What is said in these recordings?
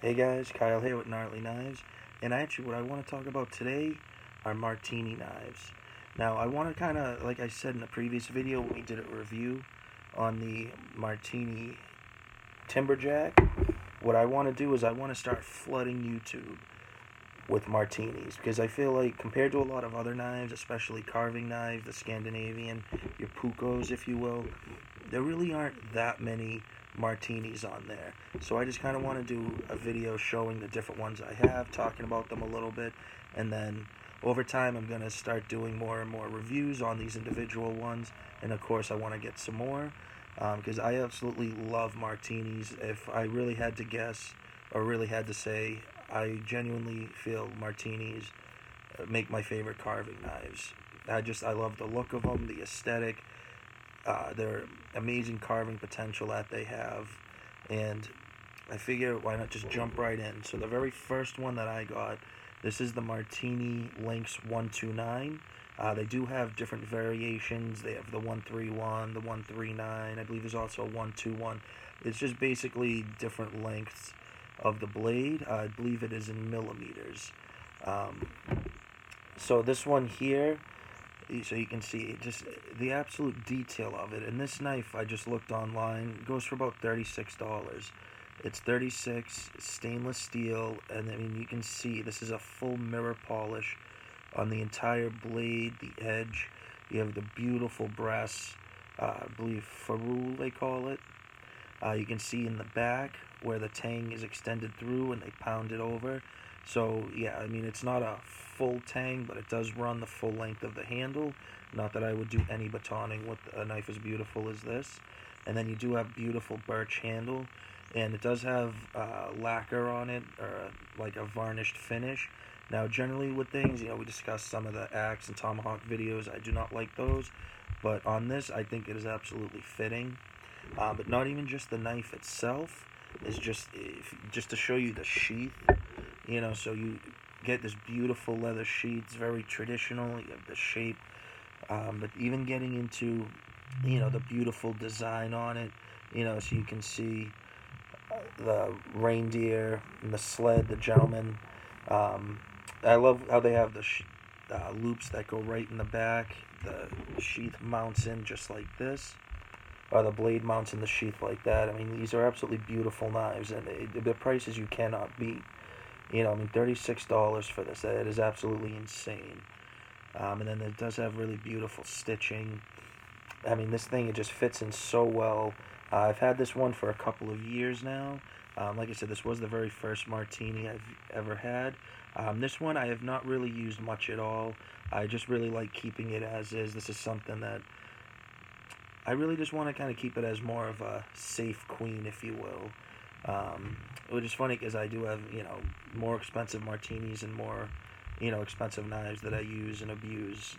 Hey guys, Kyle here with Gnarly Knives, and actually what I want to talk about today are Marttiini knives. Now I want to kind of, like I said in the previous video when we did a review on the Marttiini Timberjack, what I want to do is I want to start flooding YouTube with Marttiinis, because I feel like compared to a lot of other knives, especially carving knives, the Scandinavian, your Puukos if you will, there really aren't that many Marttiinis on there. So I just kind of want to do a video showing the different ones I have, talking about them a little bit, and then over time I'm going to start doing more and more reviews on these individual ones, and of course I want to get some more, because I absolutely love Marttiinis. If I really had to guess, or really had to say, I genuinely feel Marttiinis make my favorite carving knives. I love the look of them, the aesthetic, their amazing carving potential that they have, and I figure why not just jump right in. So the very first one that I got, this is the Marttiini Lynx 129. They do have different variations. They have the 131, the 139. I believe there's also a 121. It's just basically different lengths of the blade. I believe it is in millimeters. Um, so this one here, so you can see just the absolute detail of it. And this knife, I just looked online, goes for about $36. It's 36 stainless steel, and I mean you can see this is a full mirror polish on the entire blade, the edge. You have the beautiful brass, I believe ferrule they call it. You can see in the back where the tang is extended through and they pound it over. So yeah, I mean it's not a full tang, but it does run the full length of the handle. Not that I would do any batoning with a knife as beautiful as this. And then you do have beautiful birch handle, and it does have lacquer on it, or like a varnished finish. Now generally with things, we discussed some of the axe and tomahawk videos. I do not like those, but on this I think it is absolutely fitting. But not even just the knife itself, is just to show you the sheath. So you get this beautiful leather sheath. It's very traditional. You have the shape, but even getting into the beautiful design on it. So you can see the reindeer and the sled, the gentleman. um, I love how they have the loops that go right in the back. The sheath mounts in just like this, or the blade mounts in the sheath like that. I mean, these are absolutely beautiful knives, and the prices you cannot beat. I mean, $36 for this. That is absolutely insane. And then it does have really beautiful stitching. I mean, this thing, it just fits in so well. I've had this one for a couple of years now. Like I said, this was the very first Marttiini I've ever had. This one I have not really used much at all. I just really like keeping it as is. This is something that I really just want to kind of keep it as more of a safe queen, if you will. Which is funny because I do have, more expensive Marttiinis and more, expensive knives that I use and abuse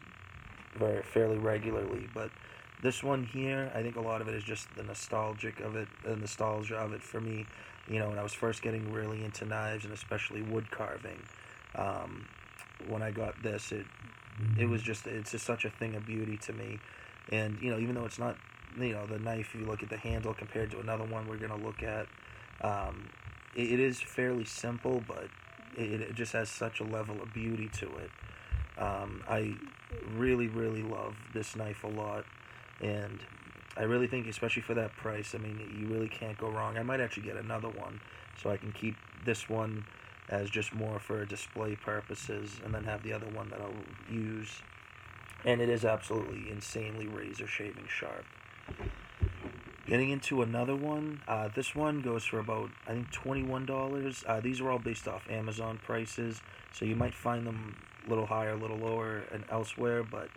fairly regularly. But this one here, I think a lot of it is just the nostalgia of it for me. When I was first getting really into knives and especially wood carving, when I got this, it's just such a thing of beauty to me. And even though it's not, the knife, if you look at the handle compared to another one we're gonna look at, it is fairly simple, but it just has such a level of beauty to it. I really, really love this knife a lot, and I really think, especially for that price, I mean, you really can't go wrong. I might actually get another one, so I can keep this one as just more for display purposes, and then have the other one that I'll use. And it is absolutely insanely razor shaving sharp. Getting into another one, this one goes for about, I think, $21. These are all based off Amazon prices, so you might find them a little higher, a little lower, and elsewhere. But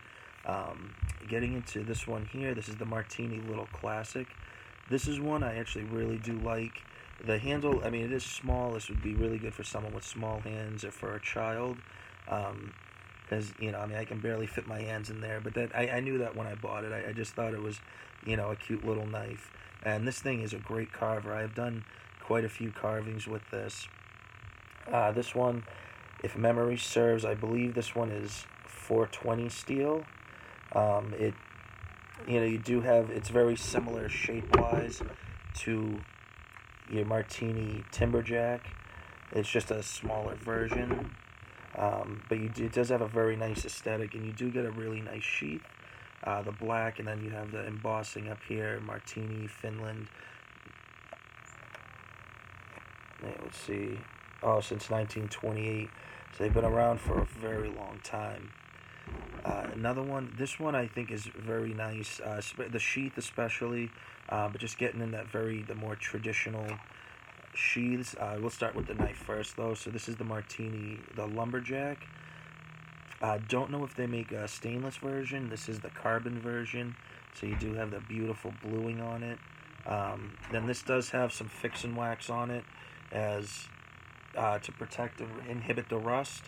getting into this one here, this is the Marttiini Little Classic. This is one I actually really do like. The handle, I mean, it is small. This would be really good for someone with small hands or for a child. Because I mean, I can barely fit my hands in there, but I knew that when I bought it. I just thought it was a cute little knife, and this thing is a great carver. I've done quite a few carvings with this. This one, if memory serves, I believe this one is 420 steel. It you do have, it's very similar shape wise to your Marttiini Timberjack. It's just a smaller version, but it does have a very nice aesthetic, and you do get a really nice sheath. The black, and then you have the embossing up here, Marttiini, Finland. Let's see. Oh, since 1928. So they've been around for a very long time. Another one, this one I think is very nice. The sheath especially, but just getting in the more traditional sheaths. We'll start with the knife first though. So this is the Marttiini, the Lumberjack. Don't know if they make a stainless version. This is the carbon version. So you do have the beautiful bluing on it. Then this does have some fix and wax on it as to protect and inhibit the rust.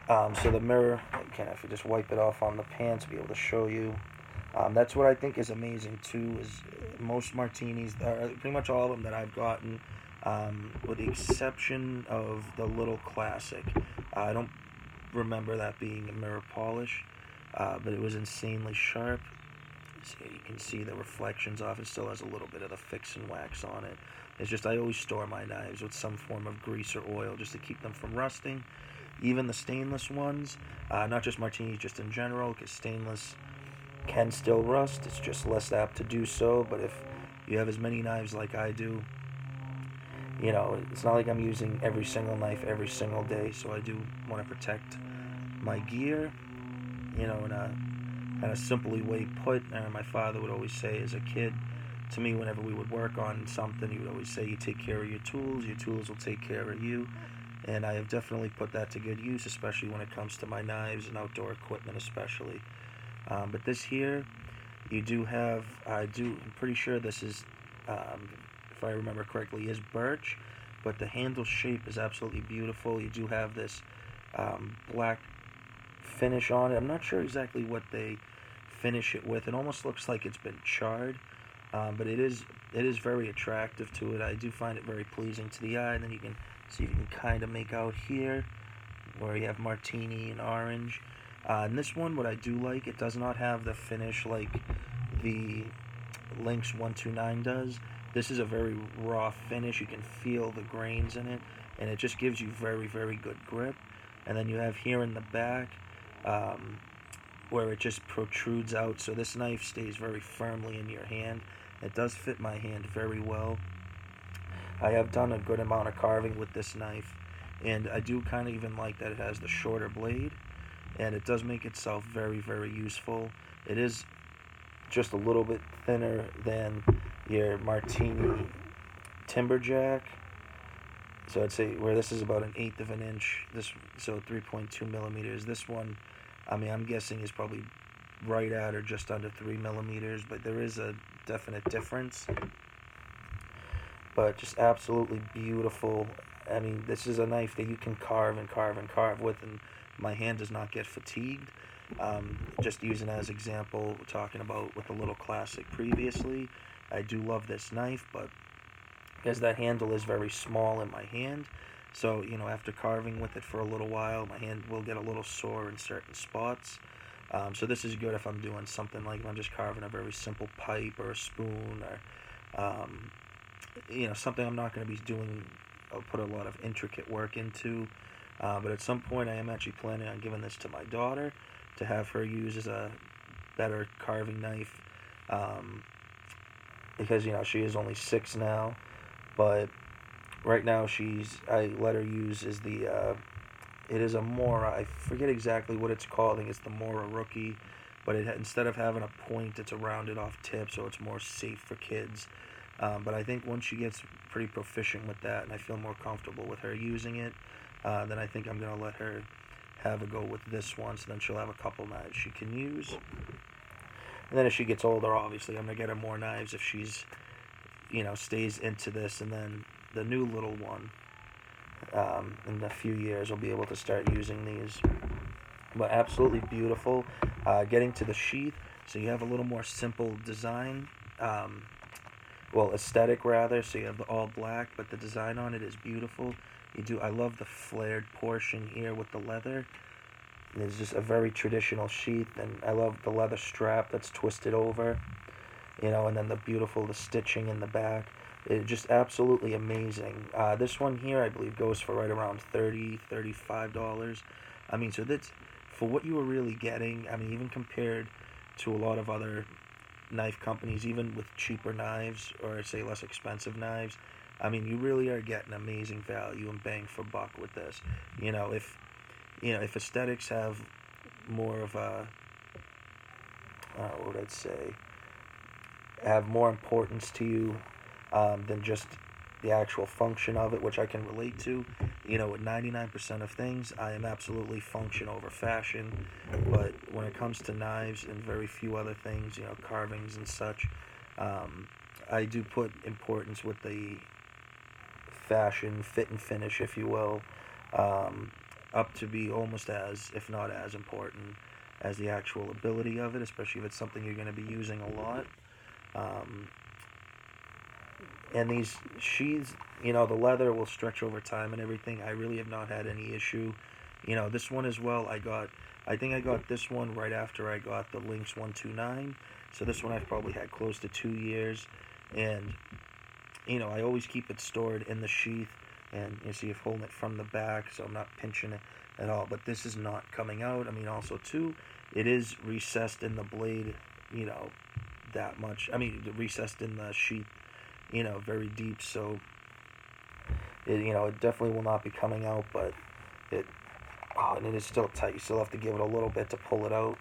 So the mirror, if you just wipe it off on the pan to be able to show you. That's what I think is amazing too, is most Marttiinis, pretty much all of them that I've gotten, with the exception of the little classic. I don't remember that being a mirror polish, but it was insanely sharp. So you can see the reflections off. It still has a little bit of the fix and wax on it. It's just I always store my knives with some form of grease or oil just to keep them from rusting. Even the stainless ones, not just Marttiini, just in general, because stainless can still rust. It's just less apt to do so. But if you have as many knives like I do, it's not like I'm using every single knife every single day. So I do want to protect my gear, in a kind of simply way put. And my father would always say as a kid to me, whenever we would work on something, he would always say, you take care of your tools will take care of you. And I have definitely put that to good use, especially when it comes to my knives and outdoor equipment especially. But this here, you do have, I'm pretty sure this is, if I remember correctly, is birch, but the handle shape is absolutely beautiful. You do have this black finish on it. I'm not sure exactly what they finish it with. It almost looks like it's been charred, but it is very attractive to it. I do find it very pleasing to the eye. And then you can see, if you can kind of make out here where you have Marttiini in orange. And this one, what I do like, it does not have the finish like the Lynx 129 does. This is a very raw finish. You can feel the grains in it, and it just gives you very, very good grip. And then you have here in the back where it just protrudes out, so this knife stays very firmly in your hand. It does fit my hand very well. I have done a good amount of carving with this knife, and I do kind of even like that it has the shorter blade, and it does make itself very, very useful. It is just a little bit thinner than your Marttiini Timberjack. So I'd say where this is about 1/8 of an inch, so 3.2 millimeters. This one, I'm guessing is probably right at or just under 3 millimeters, but there is a definite difference. But just absolutely beautiful. This is a knife that you can carve and carve and carve with, and my hand does not get fatigued. Just using as example, talking about with the little classic previously, I do love this knife, but because that handle is very small in my hand, so after carving with it for a little while, my hand will get a little sore in certain spots. So this is good if I'm doing something like if I'm just carving a very simple pipe or a spoon, or something I'm not going to be doing. I'll put a lot of intricate work into. But at some point I am actually planning on giving this to my daughter to have her use as a better carving knife, because she is only 6 now, but right now I let her use is it is a Mora. I forget exactly what it's called. I think it's the Mora Rookie, but instead of having a point, it's a rounded off tip, so it's more safe for kids. But I think once she gets pretty proficient with that, and I feel more comfortable with her using it, then I think I'm going to let her have a go with this one, so then she'll have a couple knives she can use. And then as she gets older, obviously, I'm going to get her more knives if she's, stays into this. And then the new little one, in a few years, will be able to start using these. But absolutely beautiful. Getting to the sheath, so you have a little more simple design. Aesthetic rather, so you have the all black, but the design on it is beautiful. I love the flared portion here with the leather. It's just a very traditional sheath, and I love the leather strap that's twisted over, and then the stitching in the back. It's just absolutely amazing. This one here, I believe, goes for right around $35. I mean, so that's for what you were really getting. I mean, even compared to a lot of other knife companies, even with cheaper knives or say less expensive knives, I mean, you really are getting amazing value and bang for buck with this. You know, if aesthetics have more of a, what would I say, have more importance to you than just the actual function of it, which I can relate to. You know, with 99% of things, I am absolutely function over fashion. But when it comes to knives and very few other things, you know, carvings and such, I do put importance with the fashion, fit and finish, if you will, up to be almost as, if not as important as the actual ability of it, especially if it's something you're going to be using a lot. Um, and these sheaths, you know, the leather will stretch over time and everything. I really have not had any issue. You know, this one as well, I think I got this one right after I got the Lynx 129. So this one I've probably had close to 2 years. And, you know, I always keep it stored in the sheath. And you see, I'm holding it from the back, so I'm not pinching it at all. But this is not coming out. I mean, also, too, it is recessed in the blade, you know, that much. I mean, recessed in the sheath, you know, very deep. So, you know, it definitely will not be coming out. But it, oh, and it is still tight. You still have to give it a little bit to pull it out.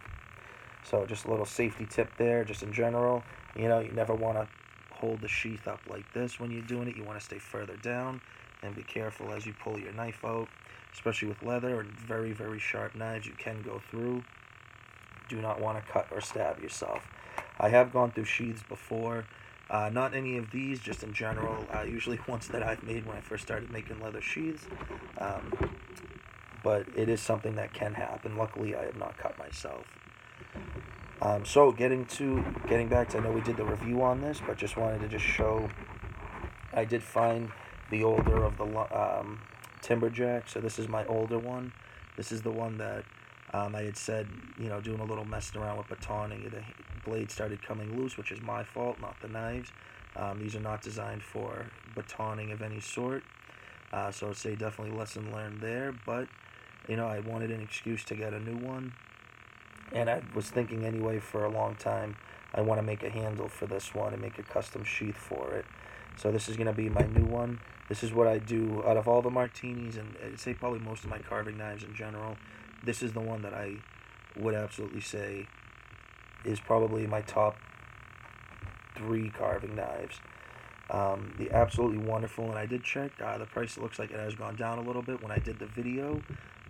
So just a little safety tip there, just in general. You know, you never want to hold the sheath up like this when you're doing it. You want to stay further down and be careful as you pull your knife out, especially with leather and very, very sharp knives. You can go through. Do not want to cut or stab yourself. I have gone through sheaths before. Not any of these, just in general. Usually ones that I've made when I first started making leather sheaths. But it is something that can happen. Luckily, I have not cut myself. So getting back to, I know we did the review on this, but just wanted to just show, I did find the older of the Timberjack. So this is my older one. This is the one that I had said, you know, doing a little messing around with batoning, the blade started coming loose, which is my fault, not the knives. These are not designed for batoning of any sort. So I'd say definitely lesson learned there. But, you know, I wanted an excuse to get a new one. And I was thinking anyway for a long time, I want to make a handle for this one and make a custom sheath for it. So this is going to be my new one. This is what I do out of all the Marttiinis, and I'd say probably most of my carving knives in general. This is the one that I would absolutely say is probably my top 3 carving knives. The absolutely wonderful, and I did check, the price looks like it has gone down a little bit. When I did the video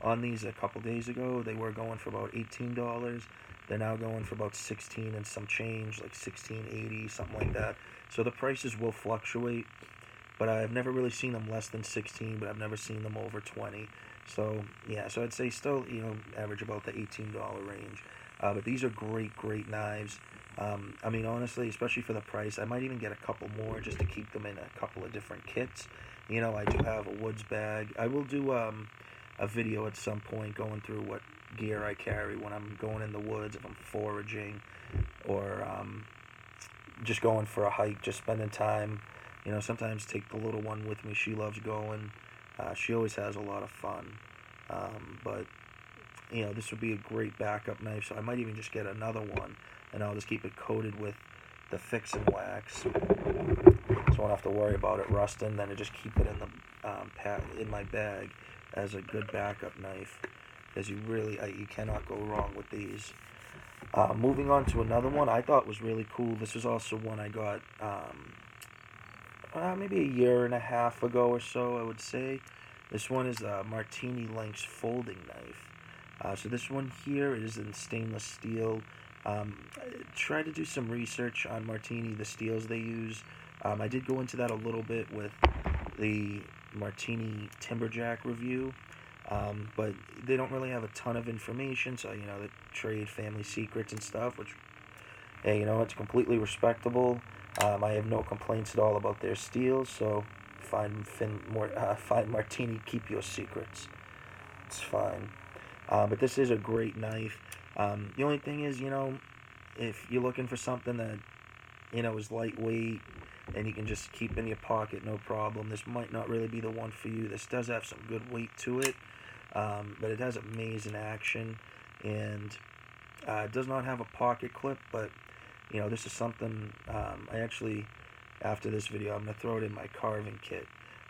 on these a couple days ago, they were going for about $18. They're now going for about 16 and some change, like $16.80, something like that. So the prices will fluctuate, but I've never really seen them less than 16, but I've never seen them over 20. So yeah, so I'd say still, you know, average about the $18 range. But these are great, great knives. I mean, honestly, especially for the price, I might even get a couple more just to keep them in a couple of different kits. You know, I do have a woods bag. I will do a video at some point going through what gear I carry when I'm going in the woods, if I'm foraging, or just going for a hike, just spending time. You know, sometimes take the little one with me. She loves going. She always has a lot of fun. But, you know, this would be a great backup knife, so I might even just get another one, and I'll just keep it coated with the fix and wax, so I won't have to worry about it rusting. Then I just keep it in the in my bag as a good backup knife, because you cannot go wrong with these. Moving on to another one I thought was really cool. This is also one I got maybe a year and a half ago or so, I would say. This one is a Marttiini Lynx folding knife. So this one here is in stainless steel. Try to do some research on Marttiini, the steels they use. I did go into that a little bit with the Marttiini Timberjack review, but they don't really have a ton of information, so, you know, they trade family secrets and stuff, which, hey, you know, it's completely respectable. I have no complaints at all about their steels, so find Marttiini, keep your secrets. It's fine. But this is a great knife. The only thing is, you know, if you're looking for something that, you know, is lightweight, and you can just keep in your pocket, no problem. This might not really be the one for you. This does have some good weight to it, but it has amazing action, and it does not have a pocket clip, but this is something I actually, after this video, I'm going to throw it in my carving kit,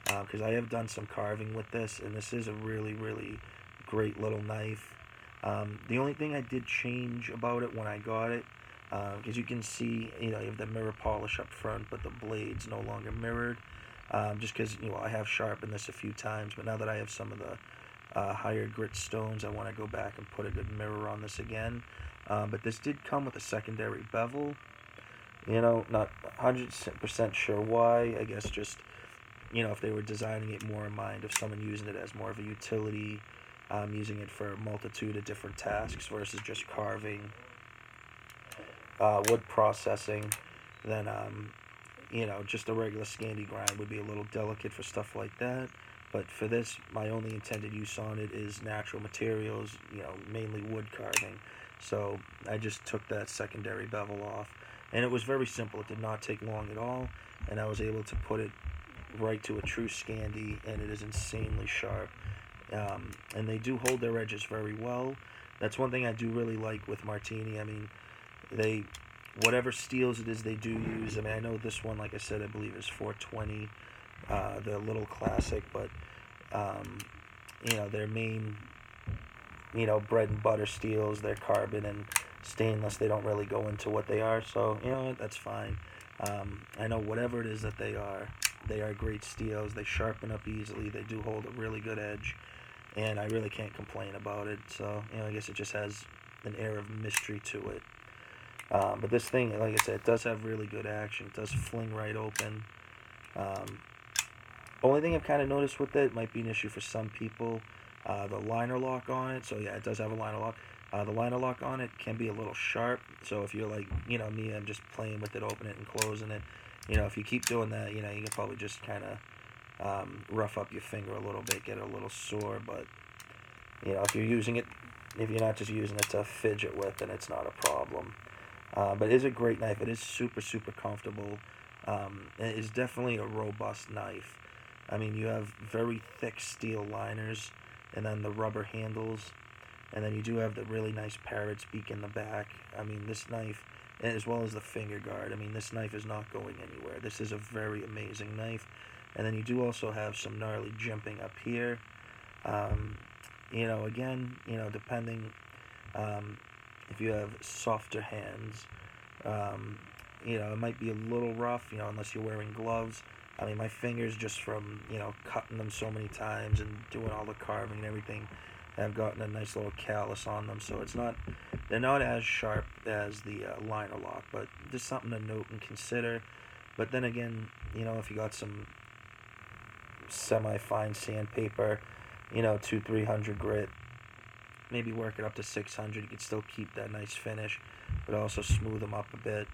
because I have done some carving with this, and this is a really, really great little knife. The only thing I did change about it when I got it, because you can see, you have the mirror polish up front, but the blade's no longer mirrored, just because, I have sharpened this a few times, but now that I have some of the higher grit stones, I want to go back and put a good mirror on this again. But this did come with a secondary bevel. Not 100% sure why. I guess just, if they were designing it more in mind of someone using it as more of a utility, using it for a multitude of different tasks versus just carving, wood processing, then, just a regular Scandi grind would be a little delicate for stuff like that. But for this, my only intended use on it is natural materials, mainly wood carving. So I just took that secondary bevel off, and it was very simple. It did not take long at all, and I was able to put it right to a true Scandi, and it is insanely sharp. And they do hold their edges very well. That's one thing I do really like with Marttiini. I mean, whatever steels it is they do use. I mean, I know this one, like I said, I believe is 420, the little classic, but their main, bread and butter steels, they're carbon and stainless. They don't really go into what they are, so that's fine. I know whatever it is that they are great steels. They sharpen up easily. They do hold a really good edge, and I really can't complain about it. So I guess it just has an air of mystery to it. But this thing, like I said, it does have really good action. It does fling right open. Only thing I've kind of noticed with it, might be an issue for some people, the liner lock on it. So yeah, it does have a liner lock. The liner lock on it can be a little sharp. So if you're like, me, I'm just playing with it, opening it and closing it. If you keep doing that, you can probably just kind of rough up your finger a little bit, get it a little sore. But if you're using it, if you're not just using it to fidget with, then it's not a problem. But it is a great knife. It is super, super comfortable. It is definitely a robust knife. I mean, you have very thick steel liners, and then the rubber handles, and then you do have the really nice parrot's beak in the back. I mean, this knife, as well as the finger guard, I mean, this knife is not going anywhere. This is a very amazing knife. And then you do also have some gnarly jimping up here. Again, depending, if you have softer hands, it might be a little rough, unless you're wearing gloves. I mean, my fingers, just from, cutting them so many times and doing all the carving and everything, have gotten a nice little callus on them. So they're not as sharp as the liner lock, but just something to note and consider. But then again, if you got some semi-fine sandpaper, 200-300 grit, maybe work it up to 600, you could still keep that nice finish, but also smooth them up a bit.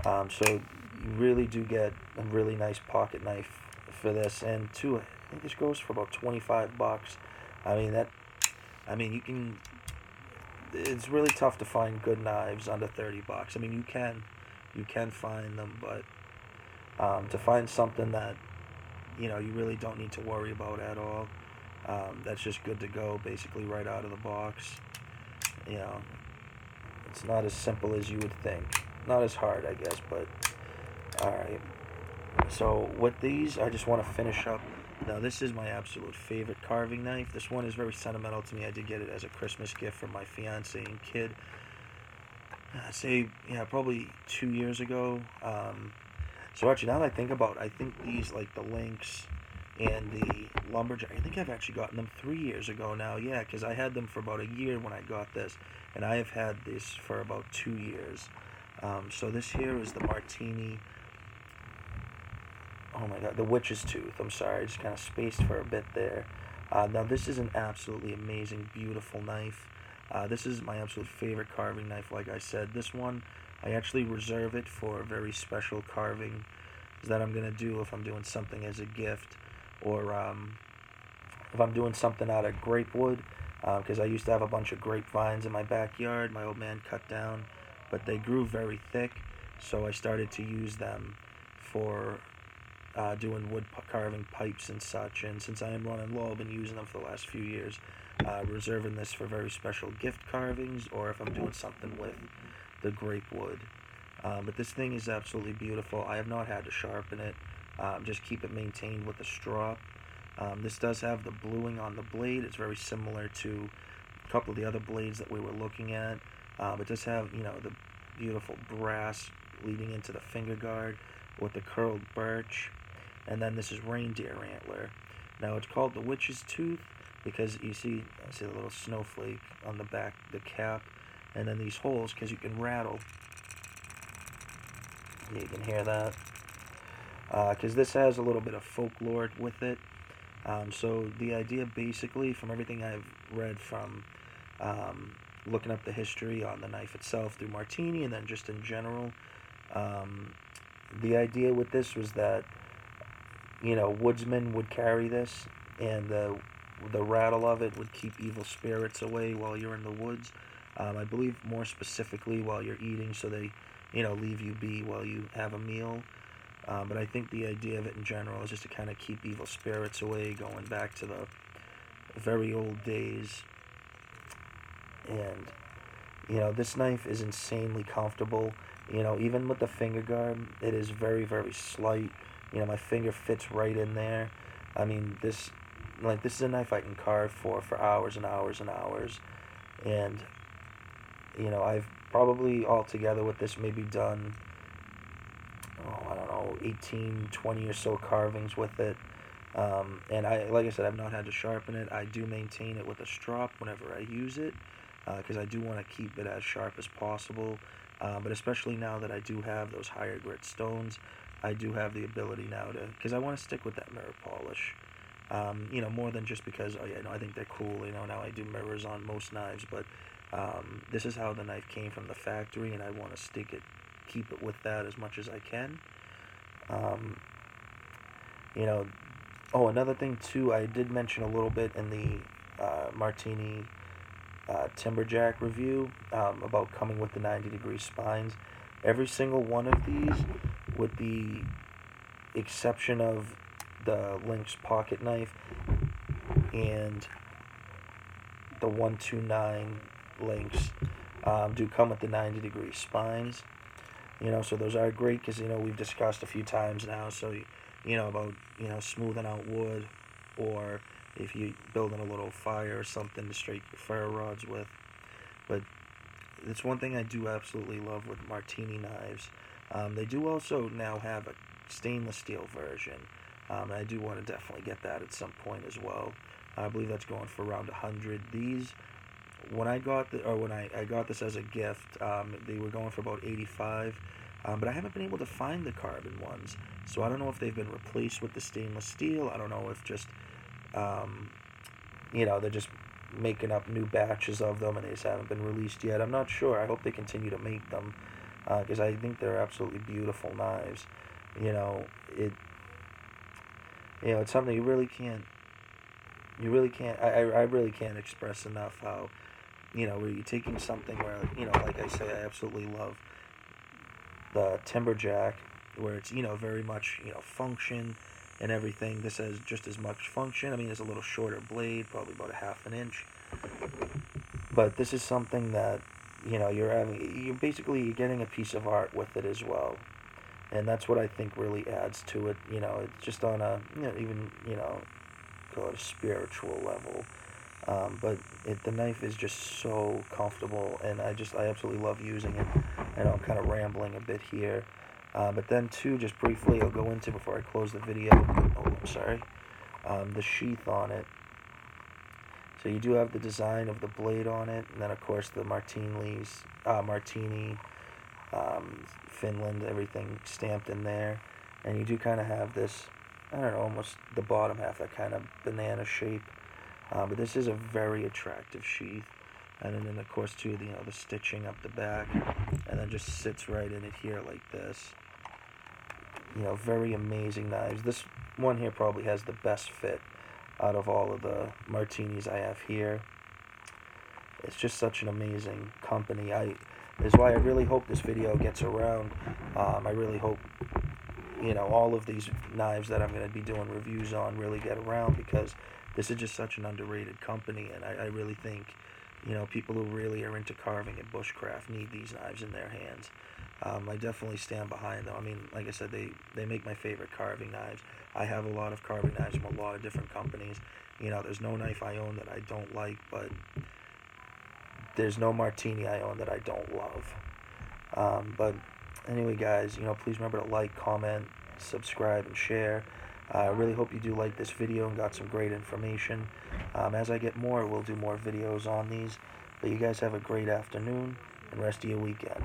So you really do get a really nice pocket knife for this, and I think this goes for about $25. You can. It's really tough to find good knives under $30. I mean, you can find them, but to find something that you really don't need to worry about at all, that's just good to go, basically right out of the box. It's not as simple as you would think. Not as hard, I guess, but alright. So with these, I just want to finish up. Now, this is my absolute favorite carving knife. This one is very sentimental to me. I did get it as a Christmas gift from my fiance and kid. Probably 2 years ago. So actually, now that I think about it, I think these, like the Lynx and the Lumberjack, I think I've actually gotten them 3 years ago now. Yeah, because I had them for about a year when I got this, and I have had this for about 2 years. So this here is the Marttiini, oh my god, the witch's tooth. I'm sorry, I just kind of spaced for a bit there. Now this is an absolutely amazing, beautiful knife. This is my absolute favorite carving knife, like I said. This one, I actually reserve it for very special carving that I'm going to do if I'm doing something as a gift, or if I'm doing something out of grape wood, because I used to have a bunch of grapevines in my backyard my old man cut down, but they grew very thick, so I started to use them for doing wood carving pipes and such. And since I am running low, I've been using them for the last few years, reserving this for very special gift carvings, or if I'm doing something with the grape wood. But this thing is absolutely beautiful. I have not had to sharpen it, just keep it maintained with the strop. This does have the bluing on the blade. It's very similar to a couple of the other blades that we were looking at. It does have, the beautiful brass leading into the finger guard with the curled birch. And then this is reindeer antler. Now it's called the witch's tooth because I see a little snowflake on the back, the cap, and then these holes because you can rattle. You can hear that. Because this has a little bit of folklore with it. So the idea basically, from everything I've read from looking up the history on the knife itself through Marttiini and then just in general, the idea with this was that, woodsmen would carry this, and the rattle of it would keep evil spirits away while you're in the woods. I believe more specifically while you're eating, so they, leave you be while you have a meal. But I think the idea of it in general is just to kind of keep evil spirits away, going back to the very old days. And, this knife is insanely comfortable. Even with the finger guard, it is very, very slight. My finger fits right in there. I mean, this is a knife I can carve for hours and hours and hours. And, I've probably altogether with this maybe done, I don't know, 18, 20 or so carvings with it. And like I said, I've not had to sharpen it. I do maintain it with a strop whenever I use it, because I do want to keep it as sharp as possible. But especially now that I do have those higher grit stones, I do have the ability now to, because I want to stick with that mirror polish. More than just because, I think they're cool. Now I do mirrors on most knives, but this is how the knife came from the factory, and I want to keep it with that as much as I can. Another thing too, I did mention a little bit in the Marttiini Timberjack review about coming with the 90-degree spines. Every single one of these, with the exception of the Lynx pocket knife and the 129 Lynx, do come with the 90-degree spines. So those are great because, we've discussed a few times now, so, about, smoothing out wood, or if you're building a little fire or something to strike your ferro rods with. But it's one thing I do absolutely love with Marttiini knives. They do also now have a stainless steel version, and I do want to definitely get that at some point as well. I believe that's going for around 100. These, when I got I got this as a gift, they were going for about 85. But I haven't been able to find the carbon ones, so I don't know if they've been replaced with the stainless steel. I don't know if just, they're just making up new batches of them and they just haven't been released yet. I'm not sure. I hope they continue to make them, because I think they're absolutely beautiful knives. It's something you really can't. I really can't express enough how, where you're taking something where, like I say, I absolutely love the Timberjack, where it's, very much, function and everything. This has just as much function. I mean, it's a little shorter blade, probably about a half an inch. But this is something that, you're basically getting a piece of art with it as well. And that's what I think really adds to it. It's just on a, even, call it a spiritual level. But the knife is just so comfortable, and I absolutely love using it. I know I'm kind of rambling a bit here, but then too, just briefly, I'll go into, before I close the video, the sheath on it. So you do have the design of the blade on it, and then of course the Marttiini, Finland, everything stamped in there, and you do kind of have this, I don't know, almost the bottom half, that kind of banana shape. But this is a very attractive sheath, and then of course too, the stitching up the back, and then just sits right in it here like this. Very amazing knives. This one here probably has the best fit out of all of the Marttiinis I have here. It's just such an amazing company. is why I really hope this video gets around. I really hope, you know, all of these knives that I'm going to be doing reviews on really get around, because this is just such an underrated company, and I really think, you know, people who really are into carving and bushcraft need these knives in their hands. I definitely stand behind them. I mean, like I said, they make my favorite carving knives. I have a lot of carving knives from a lot of different companies. You know, there's no knife I own that I don't like, but there's no Marttiini I own that I don't love. But anyway, guys, you know, please remember to like, comment, subscribe, and share. I really hope you do like this video and got some great information. As I get more, we'll do more videos on these. But you guys have a great afternoon and rest of your weekend.